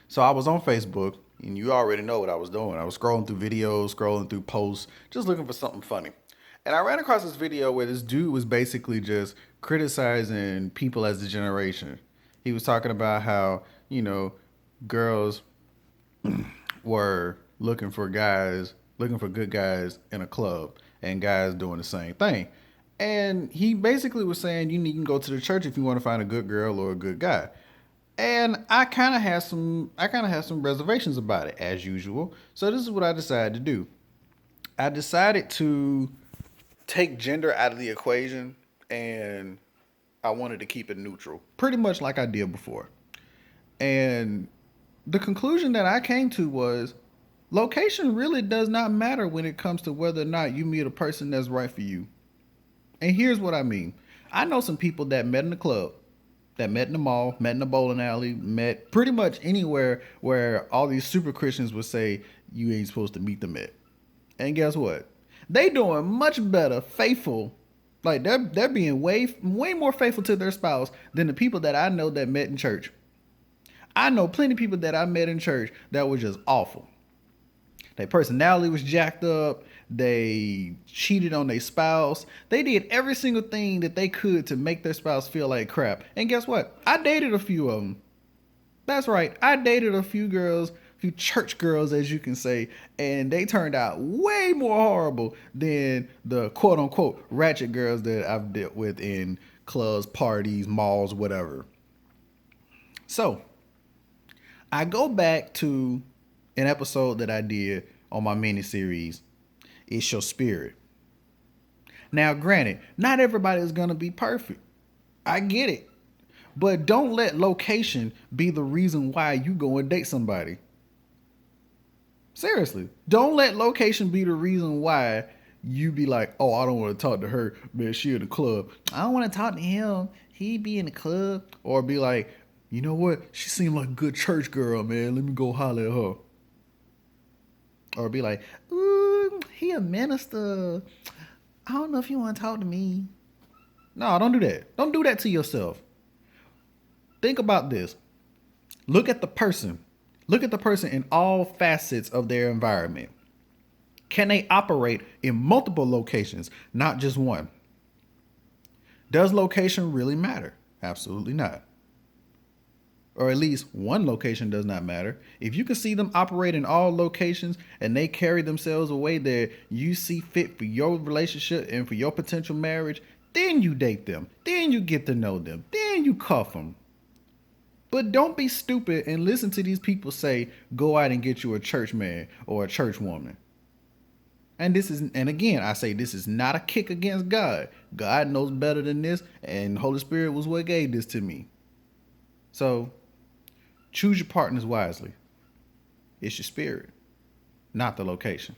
So I was on Facebook, and you already know what I was doing. I was scrolling through videos, scrolling through posts, just looking for something funny. And I ran across this video where this dude was basically just criticizing people as a generation. He was talking about how, girls were looking for good guys in a club, and guys doing the same thing. And he basically was saying you need to go to the church if you want to find a good girl or a good guy. And I kind of had some reservations about it as usual. So this is what I decided to do. I decided to take gender out of the equation, and I wanted to keep it neutral, pretty much like I did before. And the conclusion that I came to was location really does not matter when it comes to whether or not you meet a person that's right for you. And here's what I mean. I know some people that met in the club, that met in the mall, met in the bowling alley, met pretty much anywhere where all these super Christians would say you ain't supposed to meet them at. And guess what? They doing much better, faithful. Like they're being way more faithful to their spouse than the people that I know that met in church. I know plenty of people that I met in church that were just awful. Their personality was jacked up. They cheated on their spouse. They did every single thing that they could to make their spouse feel like crap. And guess what? I dated a few of them. That's right. I dated a few girls, a few church girls, as you can say, and they turned out way more horrible than the quote unquote ratchet girls that I've dealt with in clubs, parties, malls, whatever. So I go back to an episode that I did on my mini series, It's Your Spirit. Now, granted, not everybody is going to be perfect. I get it. But don't let location be the reason why you go and date somebody. Seriously. Don't let location be the reason why you be like, oh, I don't want to talk to her, man, she in the club. I don't want to talk to him. He be in the club. Or be like, you know what? She seemed like a good church girl, man. Let me go holler at her. Or be like, ooh, he a minister. I don't know if you want to talk to me. No, don't do that. Don't do that to yourself. Think about this. Look at the person. Look at the person in all facets of their environment. Can they operate in multiple locations, not just one? Does location really matter? Absolutely not. Or at least one location does not matter. If you can see them operate in all locations and they carry themselves a way that you see fit for your relationship and for your potential marriage, then you date them. Then you get to know them. Then you cuff them. But don't be stupid and listen to these people say, go out and get you a church man or a church woman. And again, I say this is not a kick against God. God knows better than this, and Holy Spirit was what gave this to me. So choose your partners wisely. It's your spirit, not the location.